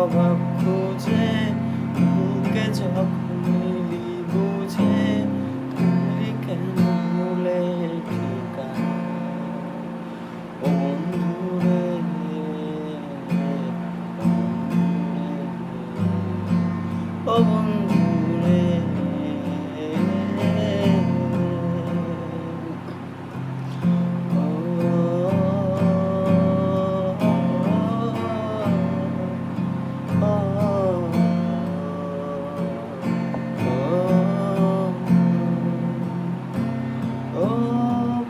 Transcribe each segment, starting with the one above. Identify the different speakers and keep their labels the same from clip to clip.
Speaker 1: অভাব খুঁজে বুকে যখন মিলি বুঝে তুমি কেন ভুলে ঠিকানা ও বন্ধুরে ও বন্ধুরে ও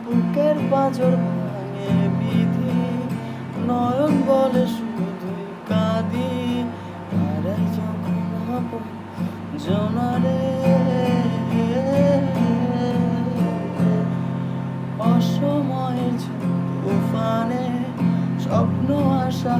Speaker 1: বুকের পাঁজর ভাঙে বিধি নয়ন বলে শুধুই কাঁদি হারাই যখন আপন জনারে অসময়ের তুফানে স্বপ্ন আশা